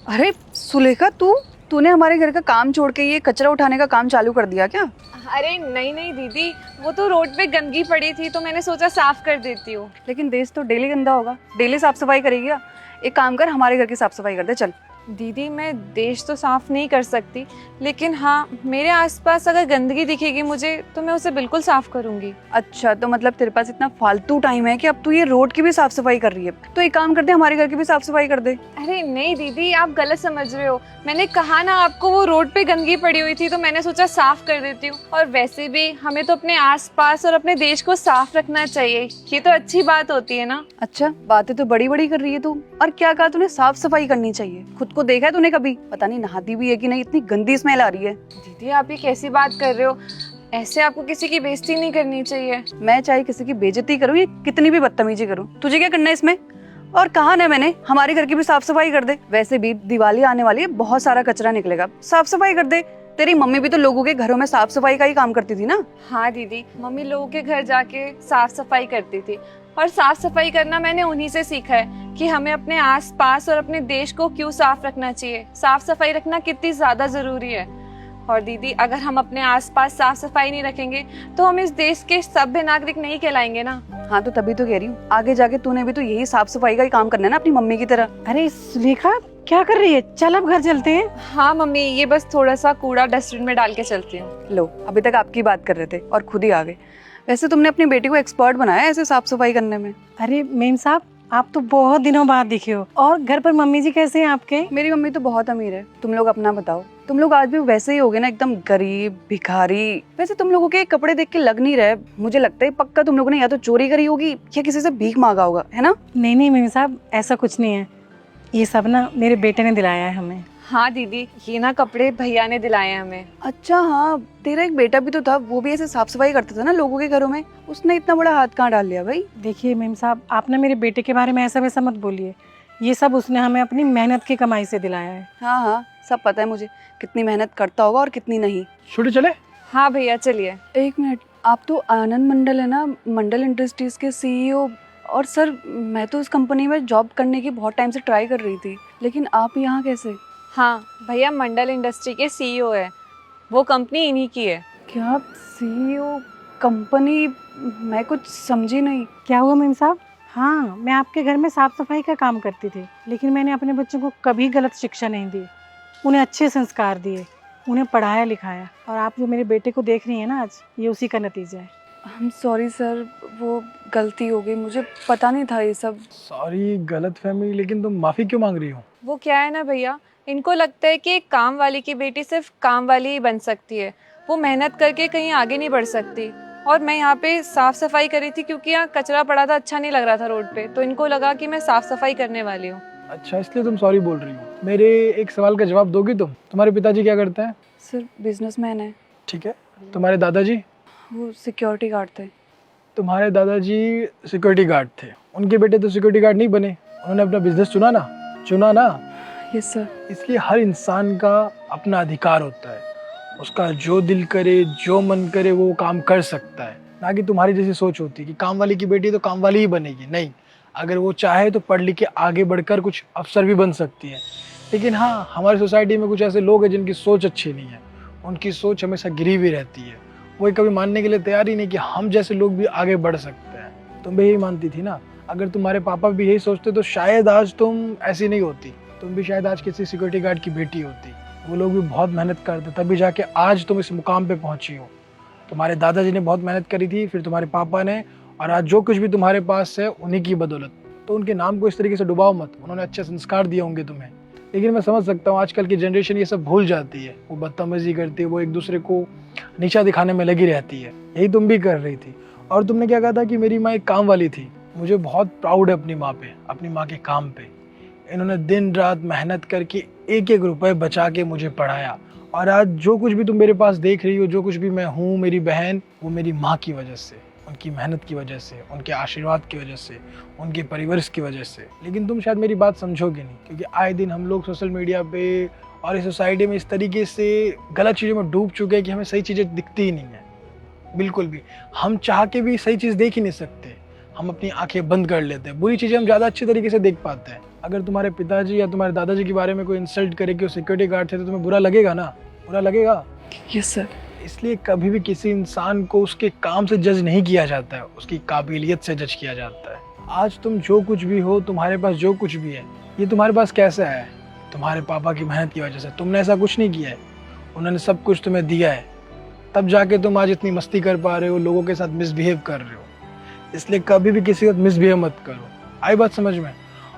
अरे सुलेखा, तूने हमारे घर का काम छोड़ के ये कचरा उठाने का काम चालू कर दिया क्या? अरे नहीं नहीं दीदी, वो तो रोड पे गंदगी पड़ी थी तो मैंने सोचा साफ कर देती हूँ। लेकिन देश तो डेली गंदा होगा, डेली साफ सफाई करेगी क्या? एक काम कर, हमारे घर की साफ सफाई कर दे चल। दीदी मैं देश तो साफ नहीं कर सकती, लेकिन हाँ मेरे आसपास अगर गंदगी दिखेगी मुझे तो मैं उसे बिल्कुल साफ करूंगी। अच्छा, तो मतलब तेरे पास इतना फालतू टाइम है कि अब तू ये रोड की भी साफ सफाई कर रही है? तो एक काम कर दे, हमारे घर की भी साफ सफाई कर दे। अरे नहीं दीदी, आप गलत समझ रहे हो। मैंने कहा ना आपको, वो रोड पे गंदगी पड़ी हुई थी तो मैंने सोचा साफ कर देती हूँ। और वैसे भी हमें तो अपने आसपास और अपने देश को साफ रखना चाहिए, ये तो अच्छी बात होती है ना। अच्छा, बातें तो बड़ी बड़ी कर रही है तू। और क्या कहा तूने? साफ सफाई करनी चाहिए। खुद को देखा है तूने कभी? पता नहीं नहाती भी है कि नहीं, इतनी गंदी स्मेल आ रही है। दीदी आप ये कैसी बात कर रहे हो? ऐसे आपको किसी की बेइज्जती नहीं करनी चाहिए। मैं चाहे किसी की बेइज्जती करूं या कितनी भी बदतमीजी करूं, तुझे क्या करना है इसमें? और कहा ना मैंने, हमारे घर की भी साफ सफाई कर दे। वैसे भी दिवाली आने वाली है, बहुत सारा कचरा निकलेगा, साफ सफाई कर दे। तेरी मम्मी भी तो लोगों के घरों में साफ सफाई का ही काम करती थी ना। हाँ दीदी, मम्मी लोगों के घर जाके साफ सफाई करती थी, और साफ सफाई करना मैंने उन्हीं से सीखा है कि हमें अपने आसपास और अपने देश को क्यों साफ रखना चाहिए, साफ सफाई रखना कितनी ज्यादा जरूरी है। और दीदी अगर हम अपने आसपास साफ सफाई नहीं रखेंगे तो हम इस देश के सभ्य नागरिक नहीं कहलाएंगे ना। हाँ, तो तभी तो कह रही हूँ, आगे जाके तूने भी तो यही साफ सफाई का ही काम करना है ना, अपनी मम्मी की तरह। अरे सुलेखा, क्या कर रही है? चल अब घर चलते हैं। हाँ मम्मी, ये बस थोड़ा सा कूड़ा डस्टबिन में डाल के चलती हूँ। लो, अभी तक आपकी बात कर रहे थे और खुद ही आ गए। वैसे तुमने अपनी बेटी को एक्सपर्ट बनाया है ऐसे साफ सफाई करने में। अरे मेम साहब, आप तो बहुत दिनों बाद दिखे हो। और घर पर मम्मी जी कैसे हैं आपके? मेरी मम्मी तो बहुत अमीर है। तुम लोग अपना बताओ, तुम लोग आज भी वैसे ही होगे ना, एकदम गरीब भिखारी। वैसे तुम लोगों के कपड़े देख के लग नहीं रहे, मुझे लगता है पक्का तुम लोगों ने या तो चोरी करी होगी या किसी से भीख मांगा होगा, है ना? नहीं नहीं मेम साहब, ऐसा कुछ नहीं है। ये सब ना मेरे बेटे ने दिलाया है हमें। हाँ दीदी, ये ना कपड़े भैया ने दिलाए हैं हमें। अच्छा हाँ, तेरा एक बेटा भी तो था, वो भी ऐसे साफ सफाई करता था ना लोगों के घरों में। उसने इतना बड़ा हाथ कहाँ डाल लिया भाई? देखिए मेम साहब, आप ना मेरे बेटे के बारे में ऐसा वैसा मत बोलिए। ये सब उसने हमें अपनी मेहनत की कमाई से दिलाया है। हाँ हाँ, सब पता है मुझे, कितनी मेहनत करता होगा और कितनी नहीं। छोटे चले। हाँ भैया चलिए। एक मिनट, आप तो आनंद मंडल है ना, मंडल इंडस्ट्रीज के सीईओ। और सर, मैं तो उस कंपनी में जॉब करने की बहुत टाइम से ट्राई कर रही थी, लेकिन आप यहाँ कैसे? हाँ भैया, मंडल इंडस्ट्री के सीईओ है, वो कंपनी इन्हीं की है। क्या आप सीईओ कंपनी? मैं कुछ समझी नहीं। क्या हुआ मेम साहब? हाँ, मैं आपके घर में साफ सफाई का काम करती थी, लेकिन मैंने अपने बच्चों को कभी गलत शिक्षा नहीं दी। उन्हें अच्छे संस्कार दिए, उन्हें पढ़ाया लिखाया। और आप जो मेरे बेटे को देख रही हैं ना आज, ये उसी का नतीजा है। आई एम सॉरी सर, वो गलती हो गई, मुझे पता नहीं था ये सब। सॉरी, गलत फहमी। लेकिन तुम माफी क्यों मांग रही हो? वो क्या है ना भैया, इनको लगता है कि एक काम वाली की बेटी सिर्फ काम वाली ही बन सकती है, वो मेहनत करके कहीं आगे नहीं बढ़ सकती। और मैं यहाँ पे साफ सफाई करी थी क्योंकि यहाँ कचरा पड़ा था, अच्छा नहीं लग रहा था रोड पे, तो इनको लगा कि मैं साफ सफाई करने वाली हूँ। अच्छा, इसलिए तुम सॉरी बोल रही हो। मेरे एक सवाल का जवाब दोगी तुम? तुम्हारे पिताजी क्या करते हैं? सर, बिजनेसमैन है। ठीक है। तुम्हारे दादाजी? वो सिक्योरिटी गार्ड थे। तुम्हारे दादाजी सिक्योरिटी गार्ड थे, उनके बेटे तो सिक्योरिटी गार्ड नहीं बने, उन्होंने अपना बिजनेस चुना ना। Yes sir. इसलिए हर इंसान का अपना अधिकार होता है, उसका जो दिल करे जो मन करे वो काम कर सकता है। ना कि तुम्हारी जैसी सोच होती है कि काम वाली की बेटी तो काम वाली ही बनेगी। नहीं, अगर वो चाहे तो पढ़ लिख के आगे बढ़कर कुछ अफसर भी बन सकती है। लेकिन हाँ, हमारी सोसाइटी में कुछ ऐसे लोग हैं जिनकी सोच अच्छी नहीं है, उनकी सोच हमेशा गिरी हुई रहती है। वो कभी मानने के लिए तैयार ही नहीं कि हम जैसे लोग भी आगे बढ़ सकते हैं। तुम भी यही मानती थी ना? अगर तुम्हारे पापा भी यही सोचते तो शायद आज तुम ऐसी नहीं होती, तुम भी शायद आज किसी सिक्योरिटी गार्ड की बेटी होती। वो लोग भी बहुत मेहनत करते, तभी जाके आज तुम इस मुकाम पे पहुंची हो। तुम्हारे दादाजी ने बहुत मेहनत करी थी, फिर तुम्हारे पापा ने, और आज जो कुछ भी तुम्हारे पास है उन्हीं की बदौलत। तो उनके नाम को इस तरीके से डुबाओ मत, उन्होंने अच्छे संस्कार दिए होंगे तुम्हें। लेकिन मैं समझ सकता हूँ आजकल की जनरेशन ये सब भूल जाती है, वो बदतमीजी करती है, वो एक दूसरे को नीचा दिखाने में लगी रहती है। यही तुम भी कर रही थी। और तुमने क्या कहा था कि मेरी माँ एक काम वाली थी। मुझे बहुत प्राउड है अपनी माँ पे, अपनी माँ के काम पे। इन्होंने दिन रात मेहनत करके एक एक रुपए बचा के मुझे पढ़ाया। और आज जो कुछ भी तुम मेरे पास देख रही हो, जो कुछ भी मैं हूँ, मेरी बहन, वो मेरी माँ की वजह से, उनकी मेहनत की वजह से, उनके आशीर्वाद की वजह से, उनके परिवार की वजह से। लेकिन तुम शायद मेरी बात समझोगे नहीं, क्योंकि आए दिन हम लोग सोशल मीडिया पे और इस सोसाइटी में इस तरीके से गलत चीज़ों में डूब चुके हैं कि हमें सही चीज़ें दिखती ही नहीं है। बिल्कुल भी, हम चाह के भी सही चीज़ देख ही नहीं सकते। हम अपनी आंखें बंद कर लेते हैं, बुरी चीज़ें हम ज़्यादा अच्छे तरीके से देख पाते हैं। अगर तुम्हारे पिताजी या तुम्हारे दादाजी के बारे में कोई इंसल्ट करे कि वो सिक्योरिटी गार्ड थे तो तुम्हें बुरा लगेगा ना, बुरा लगेगा। Yes sir. इसलिए कभी भी किसी इंसान को उसके काम से जज नहीं किया जाता है, उसकी काबिलियत से जज किया जाता है। आज तुम जो कुछ भी हो, तुम्हारे पास जो कुछ भी है, ये तुम्हारे पास कैसे आया है? तुम्हारे पापा की मेहनत की वजह से। तुमने ऐसा कुछ नहीं किया है, उन्होंने सब कुछ तुम्हें दिया है, तब जाके तुम आज इतनी मस्ती कर पा रहे हो, लोगों के साथ मिसबिहेव कर रहे हो। इसलिए कभी भी किसी के साथ मिसबिहेव मत करो। आई बात समझ में?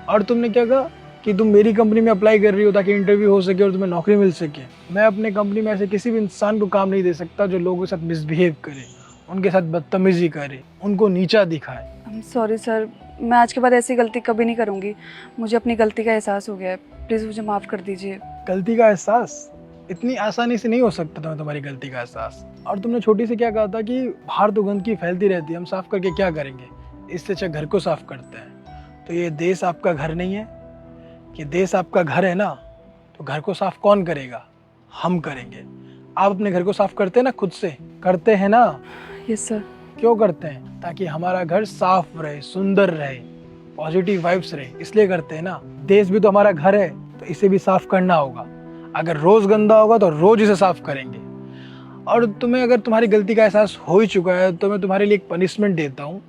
और तुमने क्या कहा कि तुम मेरी कंपनी में अप्लाई कर रही हो ताकि इंटरव्यू हो सके और तुम्हें नौकरी मिल सके। मैं अपने कंपनी में ऐसे किसी भी इंसान को काम नहीं दे सकता जो लोगों के साथ मिसबिहेव करे, उनके साथ बदतमीजी करे, उनको नीचा दिखाए। आई एम सॉरी सर, मैं आज के बाद ऐसी गलती कभी नहीं करूँगी। मुझे अपनी गलती का एहसास हो गया है, प्लीज़ मुझे माफ़ कर दीजिए। गलती का एहसास इतनी आसानी से नहीं हो सकता तुम्हें, तुम्हारी गलती का एहसास। और तुमने छोटी से क्या कहा था कि बाहर तो गंदगी फैलती रहती है, हम साफ करके क्या करेंगे, इससे अच्छा घर को साफ करते हैं। तो ये देश आपका घर नहीं है, ये देश आपका घर है ना, तो घर को साफ कौन करेगा? हम करेंगे। आप अपने घर को साफ करते हैं ना, खुद से करते हैं ना? Yes sir. क्यों करते हैं? ताकि हमारा घर साफ रहे, सुंदर रहे, पॉजिटिव वाइब्स रहे, इसलिए करते हैं ना। देश भी तो हमारा घर है, तो इसे भी साफ करना होगा। अगर रोज गंदा होगा तो रोज इसे साफ करेंगे। और तुम्हें अगर तुम्हारी गलती का एहसास हो ही चुका है तो मैं तुम्हारे लिए एक पनिशमेंट देता हूँ।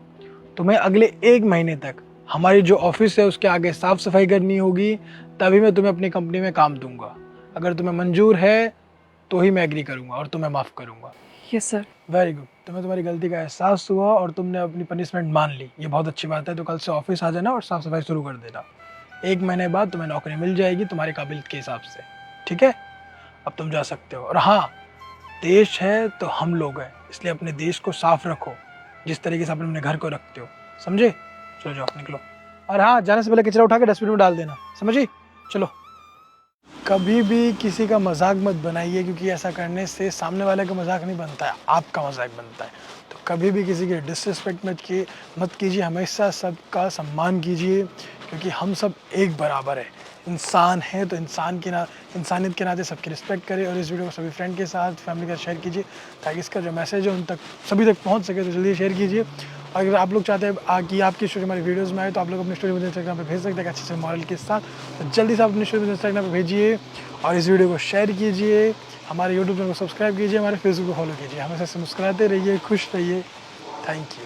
तुम्हें अगले 1 महीने तक हमारी जो ऑफिस है उसके आगे साफ सफाई करनी होगी, तभी मैं तुम्हें अपनी कंपनी में काम दूंगा। अगर तुम्हें मंजूर है तो ही मैं एग्री करूंगा और तुम्हें माफ़ करूंगा। Yes sir. वेरी गुड, तुम्हें तुम्हारी गलती का एहसास हुआ और तुमने अपनी पनिशमेंट मान ली, ये बहुत अच्छी बात है। तो कल से ऑफिस आ जाना और साफ सफाई शुरू कर देना। 1 महीने बाद तुम्हें नौकरी मिल जाएगी तुम्हारी काबिलियत के हिसाब से, ठीक है? अब तुम जा सकते हो। और हाँ, देश है तो हम लोग हैं, इसलिए अपने देश को साफ रखो जिस तरीके से अपने घर को रखते हो, समझे? चलो जाओ, निकलो। और हाँ, जाने से पहले कचरा उठा के डस्टबिन में डाल देना, समझी? चलो। कभी भी किसी का मजाक मत बनाइए, क्योंकि ऐसा करने से सामने वाले का मजाक नहीं बनता है, आपका मजाक बनता है। तो कभी भी किसी की डिसरिस्पेक्ट मत कीजिए, हमेशा सबका सम्मान कीजिए, क्योंकि हम सब एक बराबर है, इंसान है। तो इंसानियत के नाते सबकी रिस्पेक्ट करें। और इस वीडियो को सभी फ्रेंड के साथ, फैमिली के साथ शेयर कीजिए, ताकि इसका जो मैसेज है उन तक सभी तक पहुंच सके। तो जल्दी शेयर कीजिए। और अगर आप लोग चाहते हैं कि आपकी स्टोरी हमारी वीडियोस में आए, तो आप लोग अपनी स्टोरी मुझे इंस्टाग्राम पे भेज सकते हैं अच्छे से मॉरल के साथ। तो जल्दी से आप अपनी स्टोरी मुझे इंस्टाग्राम पे भेजिए और इस वीडियो को शेयर कीजिए। हमारे यूट्यूब चैनल को सब्सक्राइब कीजिए, हमारे फेसबुक को फॉलो कीजिए। हमेशा से मुस्कुराते रहिए, खुश रहिए। Thank you.